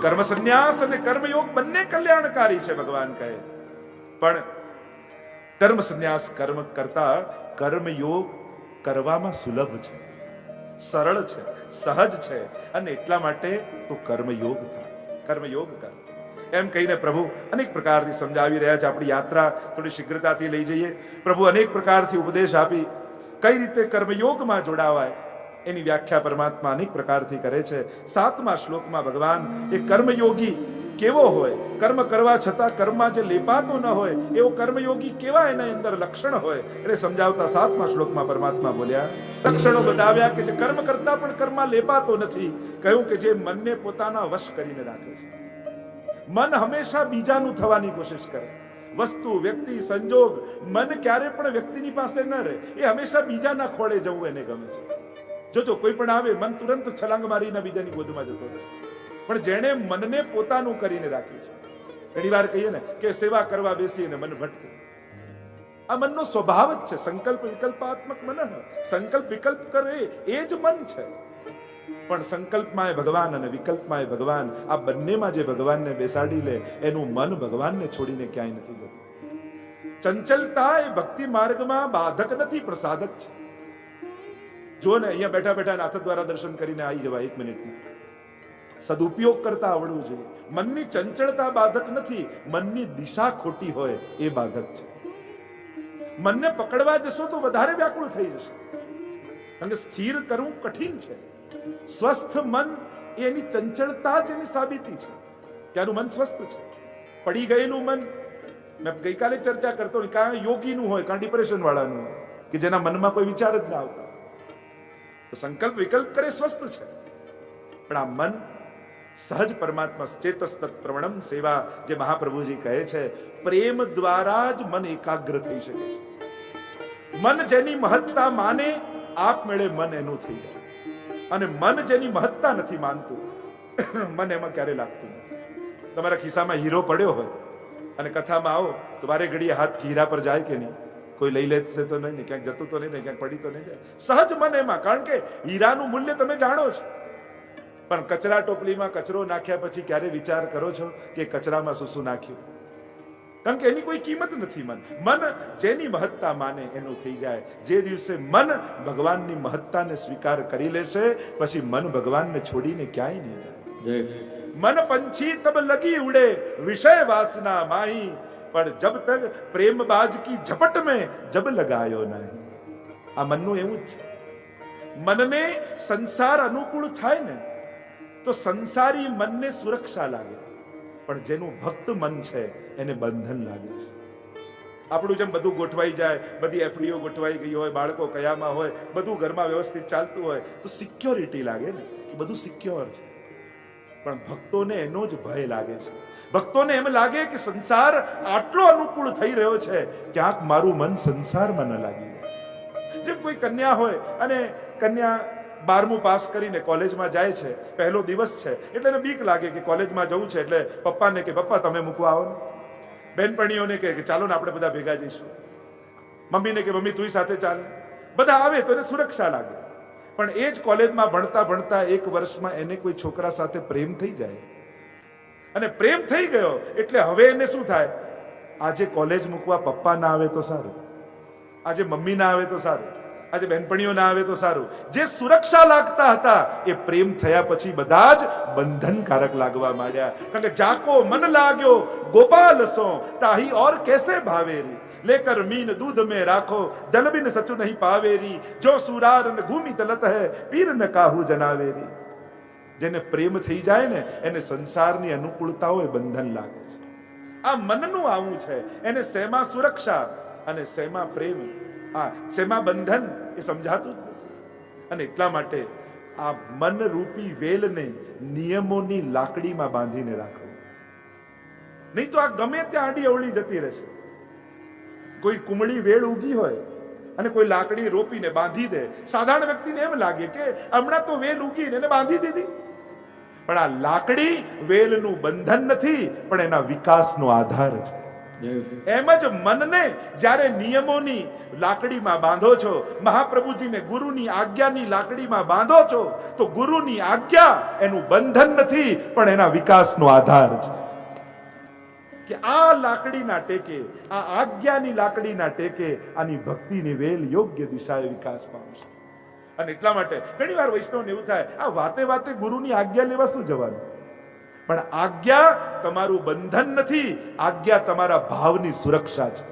કર્મ સંન્યાસ અને કર્મયોગ બંને કલ્યાણકારી છે ભગવાન કહે, પણ કર્મ સંન્યાસ કર્મ કરતા કર્મયોગ કરવામાં સુલભ છે, સરળ છે, સહજ છે, અને એટલા માટે તું કર્મયોગ થા, કર્મયોગ કર એમ કહીને પ્રભુ અનેક પ્રકારથી સમજાવી રહ્યા છે. આપણી યાત્રા થોડી શીઘ્રતાથી લઈ જઈએ. પ્રભુ અનેક પ્રકારથી ઉપદેશ આપી કઈ રીતે કર્મયોગમાં જોડાવાય એની વ્યાખ્યા પરમાત્મા અનેક પ્રકારથી કરે છે. 7મા શ્લોકમાં ભગવાન એ કર્મયોગી કેવો હોય, કર્મ કરવા છતાં કર્મમાં જે લેપાતો ન હોય એવો કર્મયોગી કેવા એના અંદર લક્ષણ હોય એટલે સમજાવતા 7મા શ્લોકમાં પરમાત્મા બોલ્યા, લક્ષણો બતાવ્યા કે જે કર્મ કરતા પણ કર્મમાં લેપાતો નથી. કહ્યું કે જે મનને પોતાના વશ કરીને રાખે છે. મન હંમેશા બીજાનું થવાની કોશિશ કરે. વસ્તુ, વ્યક્તિ, સંજોગ, મન ક્યારે પણ વ્યક્તિની પાસે ન રહે, એ હંમેશા બીજાના ખોળે જવું એને ગમે છે. જોજો કોઈ પણ આવે મન તુરંત છલાંગ મારીને બીજાની ગોદમાં જતો રહે. પણ જેણે મનને પોતાનું કરીને રાખ્યું છે, ઘણી વાર કહીએ ને કે સેવા કરવા બેસીને મન ભટકે, આ મનનો સ્વભાવ જ છે. સંકલ્પ વિકલ્પાત્મક મન, સંકલ્પ વિકલ્પ કરે એ જ મન છે. પણ સંકલ્પમાં એ ભગવાન અને વિકલ્પમાં એ ભગવાન, આ બંનેમાં જે ભગવાનને બેસાડી લે એનું મન ભગવાનને છોડીને ક્યાંય નથી જતું. ચંચલતા એ ભક્તિ માર્ગમાં બાધક નથી પણ સાધક છે. જો ને અહીંયા બેઠા બેઠા નાથ દ્વારા દર્શન કરીને આવી જવાય 1 મિનિટમાં. સદુપયોગ કરતા આવડવું જોઈએ. મનની ચંચળતા બાધક નથી, મનની દિશા ખોટી હોય એ બાધક છે. મનને પકડવા જશો તો વધારે વ્યાકુળ થઈ જશે, કારણ કે સ્થિર કરવું કઠિન છે. સ્વસ્થ મન એની ચંચળતા જ એની સાબિતી છે કે આનું મન સ્વસ્થ છે. પડી ગયેલું મન, મેં ગઈકાલે ચર્ચા કરતો, કાં યોગીનું હોય કાં ડિપ્રેશન વાળાનું હોય કે જેના મનમાં કોઈ વિચાર જ ના આવતા. તો સંકલ્પ વિકલ્પ કરે સ્વસ્થ છે, પણ આ મન સહજ પરમાત્મા ચેતસ્તત પ્રવણમ સેવા જે મહાપ્રભુજી કહે છે, પ્રેમ દ્વારા જ મન એકાગ્ર થઈ શકે છે. મન જેની મહત્તા માને આપમેળે મન એનું થઈ જાય, અને મન જેની મહત્તા નથી માનતું મન એમાં ક્યારે લાગતું નથી. તમારા ખિસ્સામાં હીરો પડ્યો હોય અને કથામાં આવો તો વારે ઘડીએ હાથ હીરા પર જાય કે નહીં? કોઈ લઈ લે તો નહીં ને, ક્યાંક જતું તો નહીં ને, ક્યાંક પડી તો નહીં જાય. સહજ મન એમાં, કારણ કે હીરાનું મૂલ્ય તમે જાણો છો. પણ કચરા ટોપલીમાં કચરો નાખ્યા પછી ક્યારે વિચાર કરો છો કે કચરામાં શું શું નાખ્યું? કારણ કે એની કોઈ કિંમત નથી. મન જેની મહત્તા માને એનું થઈ જાય. જે દિવસે મન ભગવાનની મહત્તાને સ્વીકાર કરી લેશે પછી મન ભગવાનને છોડીને ક્યાંય નહીં જાય. મન પંછી તબ લગી ઉડે વિષય વાસના માહી, પણ જબ તક પ્રેમ બાજ કી ઝપટ में જબ લગાયો નહીં. આ મનનું એવું જ છે. મનને સંસાર અનુકૂળ થાય ને તો સંસારી મનને સુરક્ષા લાગે, પણ જેનું ભક્ત મન છે એને બંધન લાગે છે. આપણું જેમ બધું ગોઠવાઈ જાય, બધી એફડીઓ ગોઠવાઈ ગઈ હોય, બાળકો કયામાં હોય, બધું ઘરમાં વ્યવસ્થિત ચાલતું હોય તો સિક્યોરિટી લાગે ને કે બધું સિક્યોર છે. પણ ભક્તોને એનો જ ભય લાગે છે. ભક્તોને એમ લાગે કે સંસાર આટલો અનુકૂળ થઈ રહ્યો છે, ક્યાંક મારું મન સંસારમાં ન લાગી જાય. જેમ કોઈ કન્યા હોય અને કન્યા 12મું પાસ કરીને કોલેજમાં જાય છે, પહેલો દિવસ છે એટલે એને બીક લાગે કે કોલેજમાં જવું છે, એટલે પપ્પાને કે પપ્પા તમે મૂકવા આવો ને, બેનપણીઓને કે ચાલો ને આપણે બધા ભેગા જઈશું, મમ્મીને કે મમ્મી તું સાથે ચાલ. બધા આવે તો એને સુરક્ષા લાગે. પણ એ જ કોલેજમાં ભણતા ભણતા 1 વર્ષમાં એને કોઈ છોકરા સાથે પ્રેમ થઈ જાય, અને પ્રેમ થઈ ગયો એટલે હવે એને શું થાય? આજે કોલેજ મૂકવા પપ્પા ના આવે તો સારું, આજે મમ્મી ના આવે તો સારું, આજે બહેનપણીઓ ના આવે તો સારું. જે સુરક્ષા લાગતા હતા એ પ્રેમ થયા પછી બધા જ બંધનકારક લાગવા માંડ્યા. કારણ કે જાકો મન લાગ્યો ગોપાલ સો તાહી ઓર કેસે ભાવેરી, લેકર મીન દૂધ में રાખો જલ બિન સચુ નહીં પાવેરી, જો સુરાર ન ઘૂમી તલત હૈ પીર ન કાહુ જનાવેરી. જેને પ્રેમ થઈ જાય ને એને સંસારની અનુકૂળતાઓ એ બંધન લાગે છે. આ મનનું આવું છે. એને શેમાં સુરક્ષા અને શેમાં પ્રેમ, આ શેમાં બંધન એ સમજાતું જ નથી. અને એટલા માટે આ મન રૂપી વેલને નિયમોની લાકડીમાં બાંધીને રાખો, નહીં તો આ ગમે ત્યાં આડી અવળી જતી રહેશે. કોઈ કુમળી વેલ ઉગી હોય અને કોઈ લાકડી રોપીને બાંધી દે, સાધારણ વ્યક્તિને એમ લાગે કે હમણાં તો વેલ ઉગીને એને બાંધી દીધી. પણ આ લાકડી વેલનું બંધન નથી, પણ એના વિકાસનો આધાર છે. એમ જ મનને જ્યારે નિયમોની લાકડીમાં બાંધો છો, મહાપ્રભુજીને ગુરુની આજ્ઞાની લાકડીમાં બાંધો છો, તો ગુરુની આજ્ઞા એનું બંધન નથી પણ એના વિકાસનો આધાર છે. કે આ લાકડીના ટેકે, આ આજ્ઞાની લાકડીના ટેકે આની ભક્તિની વેલ યોગ્ય દિશાએ વિકાસ પામશે. અને એટલા માટે ઘણી વાર વૈષ્ણવને એવું થાય, આ વાતે વાતે ગુરુની આજ્ઞા લેવા શું જવાનું? પણ આજ્ઞા તમારું બંધન નથી, આજ્ઞા તમારા ભાવની સુરક્ષા છે.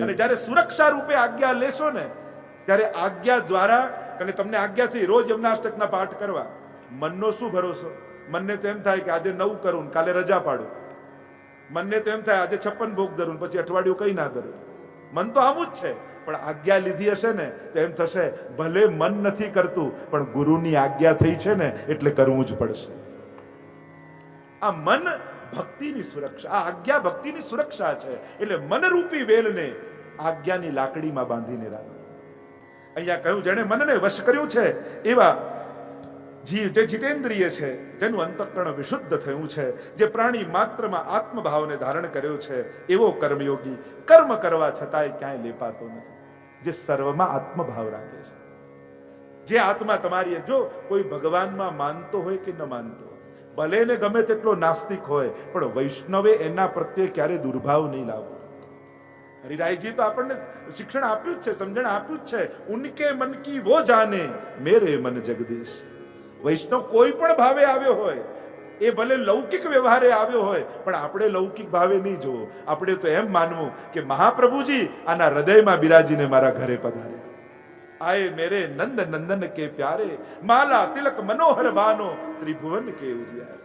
અને જ્યારે સુરક્ષા રૂપે આજ્ઞા લેશો ને, ત્યારે આજ્ઞા દ્વારા, કારણ કે તમને આજ્ઞાથી રોજ યમનાષ્ટકના પાઠ કરવા, મનનો શું ભરોસો? મનને તો એમ થાય કે આજે 9 કરું કાલે રજા પાડું. મનને તો એમ થાય આજે 56 ભોગ ધરું પછી અઠવાડિયું કઈ ના ધરું. મન તો આવું જ છે. પણ આજ્ઞા લીધી હશે ને તો એમ થશે, ભલે મન નથી કરતું પણ ગુરુની આજ્ઞા થઈ છે ને એટલે કરવું જ પડશે. આ મન ભક્તિની સુરક્ષા, આ આજ્ઞા ભક્તિની સુરક્ષા છે. એટલે મનરૂપી વેલને આજ્ઞાની લાકડીમાં બાંધીને રાખો. અહીંયા કહ્યું, જેણે મનને વશ કર્યું છે એવા જીવ, જે જીતેન્દ્રિય છે, જેનું અંતઃકરણ વિશુદ્ધ થયું છે, જે પ્રાણી માત્રમાં આત્મભાવને ધારણ કર્યો છે, એવો કર્મયોગી કર્મ કરવા છતાંય ક્યાંય લેપાતો નથી, જે સર્વમાં આત્મભાવ રાખે છે. જે આત્મા તમારી, જો કોઈ ભગવાનમાં માનતો હોય કે ન માનતો હોય, ભલે ને ગમે તેટલો નાસ્તિક હોય, પણ વૈષ્ણવે એના પ્રત્યે ક્યારે દુર્ભાવ નહીં લાવવો. હરિરાયજી તો આપણને શિક્ષણ આપ્યું જ છે, સમજણ આપ્યું જ છે, ઉનકે મન કી વો જાને મેરે મન જગદીશ. વૈષ્ણવ કોઈ પણ ભાવે આવ્યો હોય, એ ભલે લૌકિક વ્યવહારે આવ્યો હોય, પણ આપણે લૌકિક ભાવે નહીં જોવો. આપણે તો એમ માનવું કે મહાપ્રભુજી આના હૃદયમાં બિરાજીને મારા ઘરે પધાર્યા. આયે મેરે નંદ નંદન કે પ્યારે, માલા તિલક મનોહર બાનો ત્રિભુવન કે ઉજિયાર.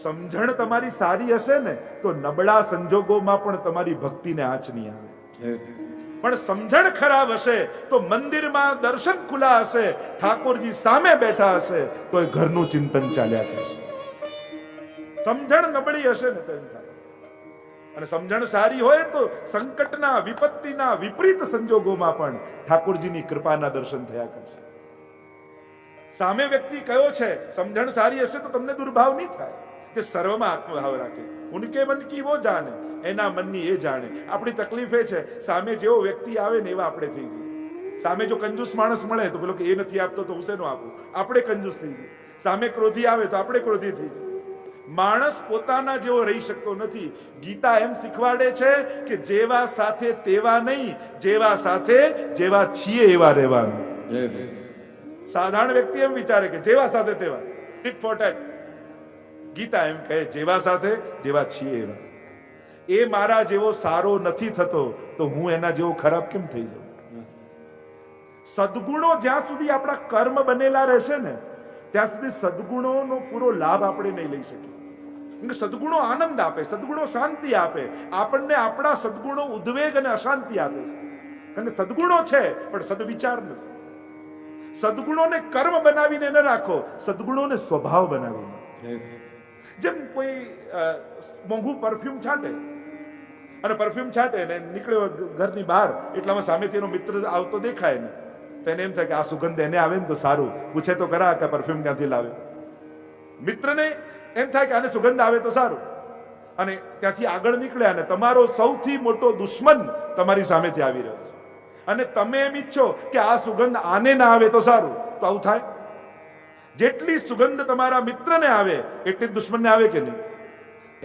સમજણ તમારી સારી હશે ને તો નબળા સંજોગોમાં પણ તમારી ભક્તિને આંચ નહીં આવે. પણ સમજણ ખરાબ હશે તો મંદિરમાં દર્શન ખુલ્લા હશે, ઠાકોરજી સામે બેઠા હશે તો એ ઘરનું ચિંતન ચાલ્યા કરશે. સમજણ નબળી હશે ને તેમ થાય. અને સમજણ સારી હોય તો સંકટના, વિપત્તિના, વિપરીત સંજોગોમાં પણ ઠાકોરજીની કૃપાના દર્શન થયા કરશે. સામે વ્યક્તિ કયો છે, સમજણ સારી હશે તો તમને દુર્ભાવ નહીં થાય, કે સર્વમાં આત્મભાવ રાખે. ઉનકે મન કી વો જાને, એના મનની એ જાણે. આપણી તકલીફ એ છે, સામે જેવો વ્યક્તિ આવે ને એવા આપણે થઈ જઈએ. સામે જો કંજૂસ માણસ મળે તો પેલો કે એ નથી આપતો તો હું શેનો આપું, આપણે કંજૂસ થઈ જઈએ. સામે ક્રોધી આવે તો આપણે ક્રોધી થઈ જઈએ. માણસ પોતાના જેવો રહી શકતો નથી. ગીતા એમ શીખવાડે છે કે જેવા સાથે તેવા નહીં, જેવા સાથે જેવા છીએ એવા રહેવાનું. સાધારણ વ્યક્તિ એમ વિચારે કે જેવા સાથે તેવા, ટીટ ફોર ટેટ. ગીતા એમ કહે જેવા સાથે જેવા છીએ એવા. એ મારા જેવો સારો નથી થતો તો હું એના જેવો ખરાબ કેમ થઈ જાઉં? સદગુણો જ્યાં સુધી આપણા કર્મ બનેલા રહેશે ને ત્યાં સુધી સદગુણોનો પૂરો લાભ આપણે નહીં લઈ શકીએ. સદગુણો આનંદ આપે, સદગુણો શાંતિ આપે. આપણને આપણા સદગુણો ઉદ્વેગ અને અશાંતિ આપે છે. કારણ કે સદગુણો છે પણ સદવિચાર નથી. સદગુણોને કર્મ બનાવીને ન રાખો, સદગુણોને સ્વભાવ બનાવીને. જેમ કોઈ મોંઘું પરફ્યુમ છાંટે અને પરફ્યુમ છાંટે ને નીકળ્યો ઘરની બહાર, એટલામાં સામેથી એનો મિત્ર આવતો દેખાય ને તો એને એમ થાય કે આ સુગંધ એને આવે ને તો સારું, પૂછે તો ખરા કે પરફ્યુમ ક્યાંથી લાવે. મિત્રને એમ થાય કે આને સુગંધ આવે તો સારું, અને ત્યાંથી આગળ નીકળ્યા ને તમારો સૌથી મોટો દુશ્મન તમારી સામેથી આવી રહ્યો છે, અને તમે એમ ઈચ્છો કે આ સુગંધ આને ના આવે તો સારું, તો આવું થાય? જેટલી સુગંધ તમારા મિત્રને આવે એટલી જ દુશ્મનને આવે કે નહીં?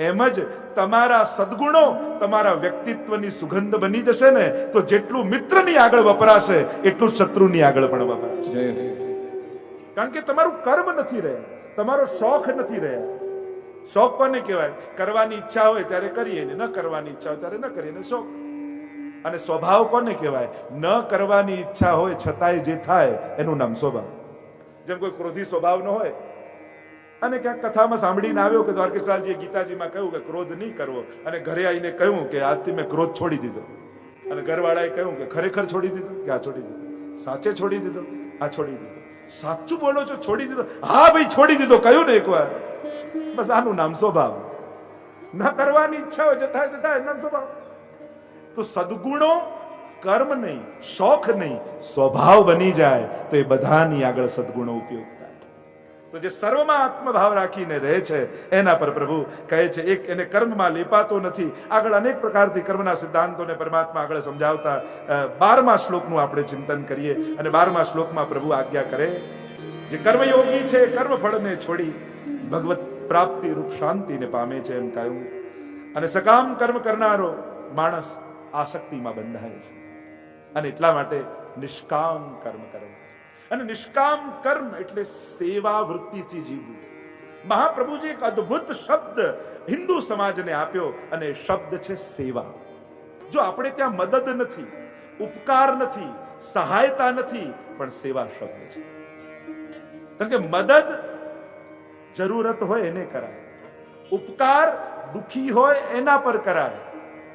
એમ જ તમારા સદગુણો તમારા વ્યક્તિત્વની સુગંધ બની જશે ને તો જેટલું મિત્રની આગળ વપરાશે એટલું શત્રુની આગળ પણ વપરાશે. કારણ કે તમારું કર્મ નથી રહ્યા, તમારો શોખ નથી રહ્યા. શોખ કોને કહેવાય? કરવાની ઈચ્છા હોય ત્યારે કરીએ ને ન કરવાની ઈચ્છા હોય ત્યારે ન કરીએ ને શોખ. અને સ્વભાવ કોને કહેવાય? ન કરવાની ઈચ્છા હોય છતાંય જે થાય એનું નામ સ્વભાવ. જેમ કોઈ ક્રોધી સ્વભાવ નો હોય અને ક્યાંક કથામાં સાંભળીને આવ્યો કે દ્વારકેશ્વરજીએ ગીતાજીમાં કહ્યું કે ક્રોધ નહીં કરવો, અને ઘરે આવીને કહ્યું કે આજથી મેં ક્રોધ છોડી દીધો, અને ઘરવાળાએ કહ્યું કે ખરેખર છોડી દીધો? કે આ છોડી દીધો. સાચે છોડી દીધો? આ છોડી દીધો. સાચું બોલો છો? છોડી દીધો? હા ભાઈ છોડી દીધો. કહ્યું ને એકવાર. બસ આનું નામ સ્વભાવ. ન કરવાની ઈચ્છા હોય જતા જતા નામ સ્વભાવ. તો સદગુણો કર્મ નહીં, શોખ નહીં, સ્વભાવ બની જાય તો એ બધાની આગળ સદગુણો ઉપયોગ થાય. તો જે સર્વમાં આત્મભાવ રાખીને રહે છે એના પર પ્રભુ કહે છે એક એને કર્મમાં લેપાતો નથી. આગળ અનેક પ્રકારથી કર્મના સિદ્ધાંતોને પરમાત્મા આગળ સમજાવતા 12મા શ્લોકનું આપણે ચિંતન કરીએ. અને 12મા શ્લોકમાં પ્રભુ આજ્ઞા કરે, જે કર્મયોગી છે કર્મ ફળને છોડી ભગવત પ્રાપ્તિ રૂપ શાંતિને પામે છે એમ કહ્યું. અને સકામ કર્મ કરનારો માણસ આસક્તિમાં બંધાય છે. અને એટલા માટે નિષ્કામ કર્મ કરવું. અને નિષ્કામ કર્મ એટલે સેવા વૃત્તિથી જીવવું. મહાપ્રભુજી એક અદ્ભુત શબ્દ હિન્દુ સમાજને આપ્યો અને એ શબ્દ છે સેવા. જો આપણે ત્યાં મદદ નથી, ઉપકાર નથી, સહાયતા નથી, પણ સેવા શબ્દ છે. કારણ કે મદદ જરૂરત હોય એને કરાય, ઉપકાર દુખી હોય એના પર કરાય,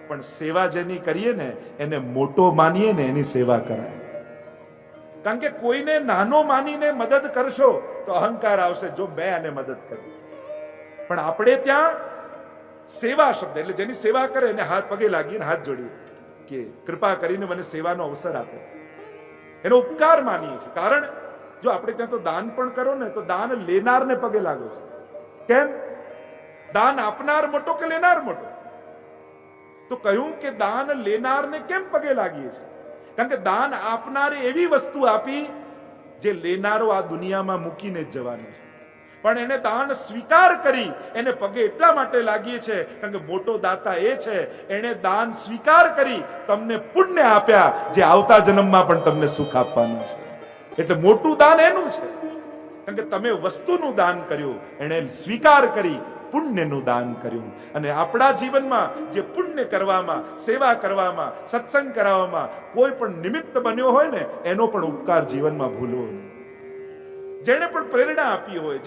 પણ સેવા જેની કરીએ ને એને મોટો માનીએ ને એની સેવા કરાય. કારણ કે કોઈને નાનો માનીને મદદ કરશો તો અહંકાર આવશે, જો મેં આને મદદ કરી. પણ આપણે ત્યાં સેવા શબ્દ એટલે જેની સેવા કરે એને હાથ પગે લાગીને હાથ જોડીએ કે કૃપા કરીને મને સેવાનો અવસર આપો, એનો ઉપકાર માનીએ છીએ. કારણ જો આપણે ત્યાં તો દાન પણ કરો ને તો દાન લેનારને પગે લાગો છો. કેમ? દાન આપનાર મોટો કે લેનાર મોટો? તો કહ્યું કે દાન લેનારને કેમ પગે લાગીએ છીએ? કારણ કે દાન આપનારે એવી વસ્તુ આપી જે લેનારો આ દુનિયામાં મૂકીને જ જવાનો છે, પણ એને દાન સ્વીકાર કરી એને પગે એટલા માટે લાગીએ છે કારણ કે મોટો દાતા એ છે, એને દાન સ્વીકાર કરી તમને પુણ્ય આપ્યા જે આવતા જન્મમાં પણ તમને સુખ આપવાનું છે. એટલે મોટું દાન એનું છે, કારણ કે તમે વસ્તુનું દાન કર્યું, એને સ્વીકાર કરી પુણ્યનું દાન કર્યું. અને આપણા જીવનમાં જે પુણ્ય કરવામાં, સેવા કરવામાં, સત્સંગ કરાવવામાં કોઈ પણ નિમિત્ત બન્યો હોય ને એનો પણ ઉપકાર જીવનમાં ભૂલવો નહીં. જેણે પણ પ્રેરણા આપી હોય,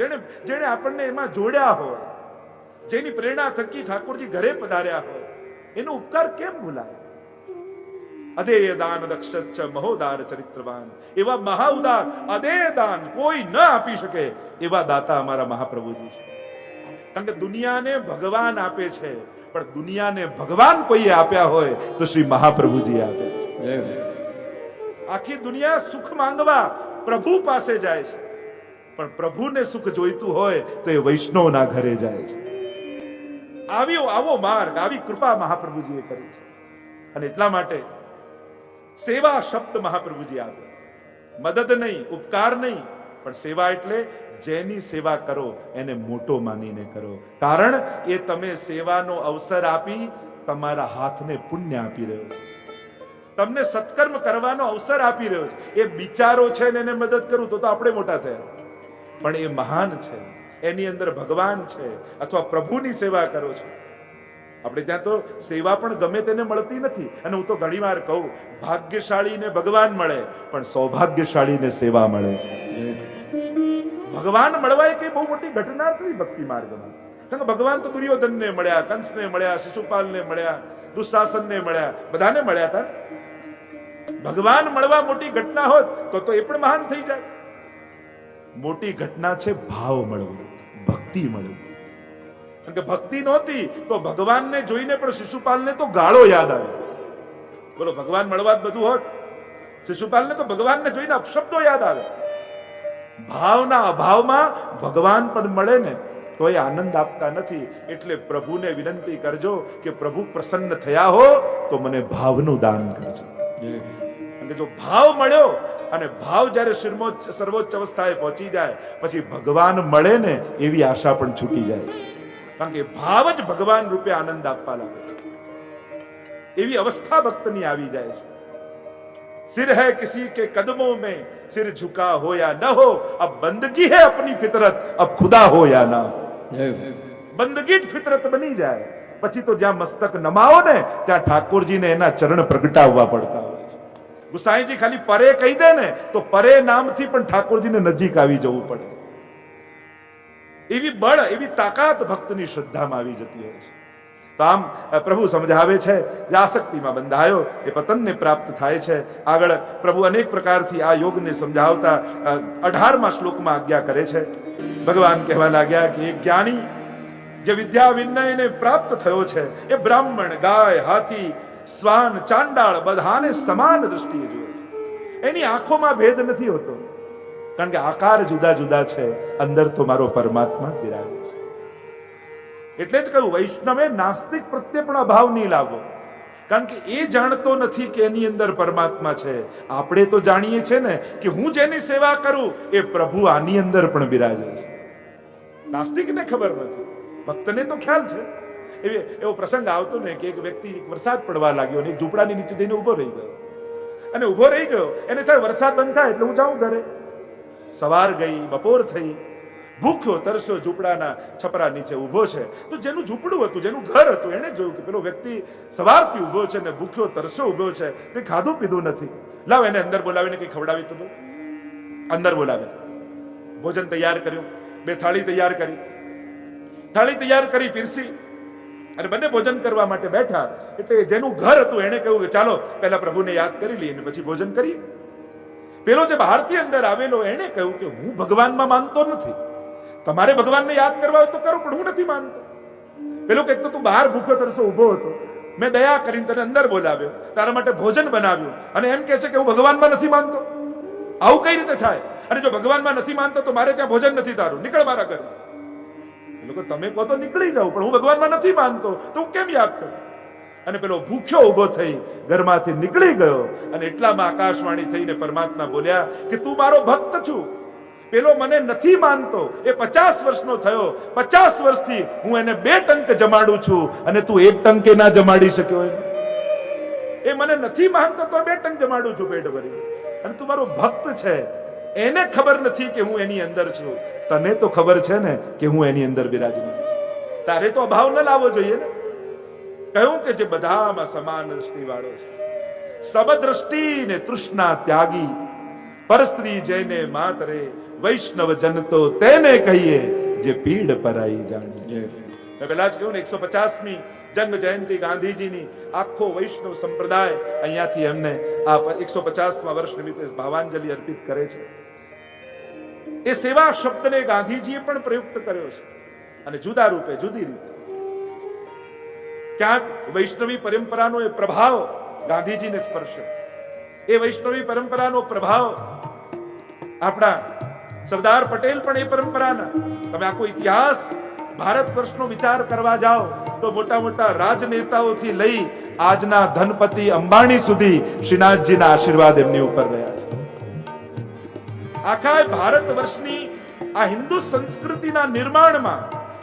જેણે આપણને એમાં જોડ્યા હોય, જેની પ્રેરણા થકી ઠાકોરજી ઘરે પધાર્યા હોય, એનો ઉપકાર કેમ ભૂલાય? અદેય દાન દક્ષ મહોદાર ચરિત્રવાન. એવા મહાઉદાર અદેય દાન કોઈ ન આપી શકે એવા દાતા અમારા મહાપ્રભુજી છે. કારણ કે દુનિયાને ભગવાન આપે છે, પણ દુનિયાને ભગવાન કોઈએ આપ્યા હોય તો શ્રી મહાપ્રભુજી આપ્યા છે. આખી દુનિયા સુખ માંગવા પ્રભુ પાસે જાય છે, પણ પ્રભુને સુખ જોઈતું હોય તો એ વૈષ્ણવના ઘરે જાય છે. આવો માર્ગ, આવી કૃપા મહાપ્રભુજીએ કરી છે. અને એટલા માટે સેવા શબ્દ મહાપ્રભુજી આપે. મદદ નહીં, ઉપકાર નહીં, પણ સેવા એટલે જેની સેવા કરો એને મોટો માનીને કરો. કારણ એ તમે સેવાનો અવસર આપી તમારા હાથને પુણ્ય આપી રહ્યો છે, તમને સત્કર્મ કરવાનો અવસર આપી રહ્યો છે. એ બિચારો છે ને એને મદદ કરું તો આપણે મોટા થયા, પણ એ મહાન છે, એની અંદર ભગવાન છે, અથવા પ્રભુની સેવા કરો છો. આપણે ત્યાં તો સેવા પણ ગમે તેને મળતી નથી. અને હું તો ઘણી વાર કહું, ભાગ્યશાળીને ભગવાન મળે પણ સૌભાગ્યશાળીને સેવા મળે છે. ભગવાન મળવા એ કઈ બહુ મોટી ઘટના નથી ભક્તિ માર્ગમાં. કારણ કે ભગવાન તો દુર્યોધનને મળ્યા, કંસને મળ્યા, શિશુપાલને મળ્યા, દુશાસનને મળ્યા, બધાને મળ્યા હતા. ભગવાન મળવા મોટી ઘટના હોત તો એ પણ મહાન થઈ જાય. મોટી ઘટના છે ભાવ મળવો, ભક્તિ મળવી. કારણ કે ભક્તિ નહોતી તો ભગવાનને જોઈને પણ શિશુપાલને તો ગાળો યાદ આવી. બોલો, ભગવાન મળવા જ બધું હોત, શિશુપાલને તો ભગવાનને જોઈને અપશબ્દો યાદ આવે. ભાવના અભાવમાં ભગવાન પણ મળે ને તો એ આનંદ આપતા નથી. એટલે પ્રભુને વિનંતી કરજો કે પ્રભુ પ્રસન્ન થયા હો તો મને ભાવનું દાન કરજો. કારણ કે જો ભાવ મળ્યો અને ભાવ જ્યારે સર્વોચ્ચ અવસ્થાએ પહોંચી જાય પછી ભગવાન મળે ને એવી આશા પણ છૂટી જાય છે. કારણ કે ભાવ જ ભગવાન રૂપે આનંદ આપવા લાગે છે. એવી અવસ્થા ભક્તની આવી જાય છે. सिर है किसी के कदमों में सिर झुका हो या न हो, अब बंदगी है अपनी फितरत, अब खुदा हो या ना हो. બંદગી જ ફિતરત બની જાય. પછી તો જ્યાં મસ્તક નમાવો ને ત્યાં ઠાકોરજીને એના ચરણ પ્રગટાવવા પડતા હોય છે. ગુસાઈજી ખાલી પરે કહી દે ને તો પરે નામથી પણ ઠાકોરજીને નજીક આવી જવું પડે. એવી બળ, એવી તાકાત ભક્તની શ્રદ્ધામાં આવી જતી હોય છે. તો આમ પ્રભુ સમજાવે છે જે આસક્તિમાં બંધાયો એ પતનને પ્રાપ્ત થાય છે. આગળ પ્રભુ અનેક પ્રકારથી આ યોગને સમજાવતા 18મા શ્લોકમાં આજ્ઞા કરે છે. ભગવાન કહેવા લાગ્યા કે એક જ્ઞાની જે વિદ્યા વિનયને પ્રાપ્ત થયો છે એ બ્રાહ્મણ, ગાય, હાથી, શ્વાન, ચાંડાળ બધાને સમાન દ્રષ્ટિએ જુએ છે. એની આંખોમાં ભેદ નથી હોતો. કારણ કે આકાર જુદા જુદા છે, અંદર તો મારો પરમાત્મા બિરાજે છે. એટલે જ કહ્યું વૈષ્ણવે નાસ્તિક પ્રત્યે પણ અભાવ નહીં લાવવો, કારણ કે એ જાણતો નથી કે એની અંદર પરમાત્મા છે. આપણે તો જાણીએ છીએ ને કે હું જેની સેવા કરું એ પ્રભુ આની અંદર પણ બિરાજે છે. નાસ્તિકને ખબર નથી, ભક્તને તો ખ્યાલ છે. એવો પ્રસંગ આવતો ને કે એક વ્યક્તિ વરસાદ પડવા લાગ્યો અને ઝૂંપડાની નીચે જઈને ઉભો રહી ગયો, અને ઉભો રહી ગયો એને થાય વરસાદ બંધ થાય એટલે હું જાઉં ઘરે. સવાર ગઈ, બપોર થઈ, ભૂખ્યો તરસ્યો ઝૂંપડાના છપરા નીચે ઉભો છે. તો જેનું ઝૂંપડું હતું, જેનું ઘર હતું, એને જોયું કે પેલો વ્યક્તિ સવારથી ઉભો છે ને ભૂખ્યો તરસ્યો ઉભો છે, કંઈ ખાધું પીધું નથી. લાવ એને અંદર બોલાવીને કંઈ ખવડાવી તો દો. અંદર બોલાવે, ભોજન તૈયાર કર્યું, 2 થાળી તૈયાર કરી, થાળી તૈયાર કરી પીરસી અને બંને ભોજન કરવા માટે બેઠા. એટલે જેનું ઘર હતું એને કહ્યું કે ચાલો પહેલા પ્રભુને યાદ કરી લઈએ અને પછી ભોજન કરીએ. પેલો જે બહારથી અંદર આવેલો એને કહ્યું કે હું ભગવાનમાં માનતો નથી, તમારે ભગવાનને યાદ કરવા હોય તો કરો, પણ હું નથી માનતો. પેલો કે તું બહાર ભૂખ્યો તરસો ઉભો હતો, મેં દયા કરીને તને અંદર બોલાવ્યો, તારા માટે ભોજન બનાવ્યું, અને એમ કહે છે કે હું ભગવાનમાં નથી માનતો. આવું કઈ રીતે થાય? અને જો ભગવાનમાં નથી માનતો તો મારે ત્યાં ભોજન નથી, તારું નીકળ મારા ઘર. લોકો તમે કહો તો નીકળી જાવ, પણ હું ભગવાનમાં નથી માનતો તો હું કેમ યાદ કરું? અને પેલો ભૂખ્યો ઉભો થઈ ઘરમાંથી નીકળી ગયો. અને એટલામાં આકાશવાણી થઈને પરમાત્મા બોલ્યા કે તું મારો ભક્ત છું, પેલો મને નથી માનતો, એ 50 વર્ષનો થયો, 50 વર્ષથી હું એને 2 ટંક જમાડું છું અને તું 1 ટંકે ના જમાડી શક્યો. એ મને નથી માનતો તો 2 ટંક જમાડું છું પેટ ભરી, અને તું મારો ભક્ત છે. એને ખબર નથી કે હું એની અંદર છું, તને તો ખબર છે ને કે હું એની અંદર બિરાજમાન છું. તારે તો અભાવ ન લાવવો જોઈએ ને. કહ્યું કે જે બધામાં સમાન દ્રષ્ટિ વાળો છે, સબ દ્રષ્ટિ ને તૃષ્ણા ત્યાગી, પરસ્ત્રી જેને માતરે, વૈષ્ણવ જન તો તેને કહીએ જે પીડ પરાઈ જાણી. મેં પહેલા જ કહ્યું ને 150મી જન્મ જયંતિ ગાંધીજીની આખો વૈષ્ણવ સંપ્રદાય અહીંયાથી એમને આ 150મા વર્ષ નિમિત્તે ભાવાંજલિ અર્પિત કરે છે. એ સેવા શબ્દને ગાંધીજીએ પણ પ્રયુક્ત કર્યો છે, અને જુદા રૂપે, જુદી રીતે. ક્યાંક વૈષ્ણવી પરંપરાનો એ પ્રભાવ ગાંધીજીને સ્પર્શે, એ વૈષ્ણવી પરંપરાનો પ્રભાવ આપણા સરદાર પટેલ પણ એ પરંપરાના. તમે આખો ઇતિહાસ ભારત વર્ષનો વિચાર કરવા જાઓ તો મોટા મોટા રાજનેતાઓથી લઈ આજના ધનપતિ અંબાણી સુધી શ્રીનાથજીના આશીર્વાદ એમની ઉપર રહ્યા છે. આખા ભારત વર્ષની આ હિન્દુ સંસ્કૃતિના નિર્માણમાં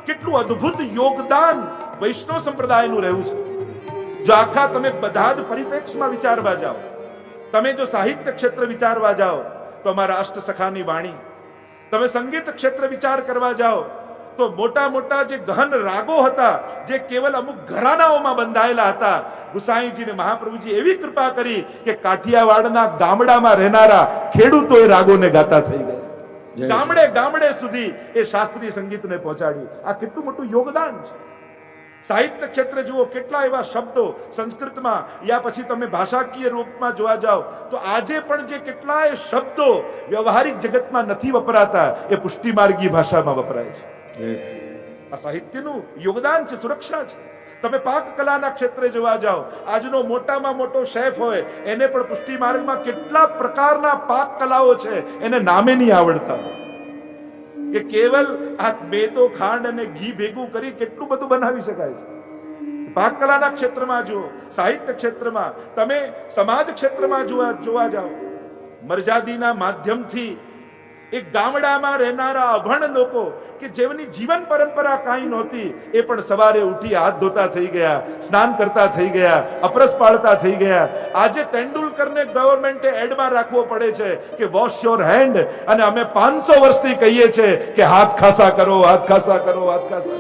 કેટલું અદ્ભુત યોગદાન વૈષ્ણવ સંપ્રદાયનું રહ્યું છે. જો આખા તમે બધા જ પરિપ્રેક્ષમાં વિચારવા જાઓ, તમે જો સાહિત્ય ક્ષેત્ર વિચારવા જાઓ તો અમારા અષ્ટસખાની વાણી, તમે સંગીત ક્ષેત્ર વિચાર કરવા જાઓ તો મોટા મોટા જે ગહન રાગો હતા, જે કેવલ અમુક ઘરાનાઓમાં બંધાયેલા હતા, ગુસાઈજી ને મહાપ્રભુજી એવી કૃપા કરી કે કાઠિયાવાડના ગામડામાં રહેનારા ખેડૂતો એ રાગોને ગાતા થઈ ગયા. ગામડે ગામડે સુધી એ શાસ્ત્રીય સંગીતને પહોંચાડ્યું. આ કેટલું મોટું યોગદાન છે. સાહિત્ય ક્ષેત્રે જુઓ, કેટલા એવા શબ્દો સંસ્કૃતમાં યા પછી તમે ભાષાકીય રૂપમાં જોવા જાઓ તો આજે પણ જે કેટલાય શબ્દો વ્યવહારિક જગતમાં નથી વપરાતા એ પુષ્ટિમાર્ગી ભાષામાં વપરાય છે. આ સાહિત્યનું યોગદાન છે, સુરક્ષા છે. તમે પાક કલાના ક્ષેત્રે જોવા જાઓ, આજનો મોટામાં મોટો શેફ હોય એને પણ પુષ્ટિમાર્ગમાં કેટલા પ્રકારના પાક કલાઓ છે એને નામે નહીં આવડતા, કે કેવલ આ મેદો, ખાંડ અને ઘી ભેગું કરી કેટલું બધું બનાવી શકાય છે. પાક કલાના ક્ષેત્રમાં જુઓ, સાહિત્ય ક્ષેત્રમાં, તમે સમાજ ક્ષેત્રમાં જોવા જાઓ, મરજાદીના માધ્યમથી એક ગામડામાં રહેનારા અભણ લોકો કે જેમની જીવન પરંપરા કાંઈ નહોતી, એ પણ સવારે ઉઠી હાથ ધોતા થઈ ગયા, સ્નાન કરતા થઈ ગયા, અપરસ પાળતા થઈ ગયા. આજે તેંડુલકરને ગવર્મેન્ટે એડમાં રાખવો પડે છે કે વોશ યોર હેન્ડ, અને અમે 500 વર્ષથી કહીએ છીએ કે હાથ ખાસા કરો, હાથ ખાસા કરો, હાથ ખાસા.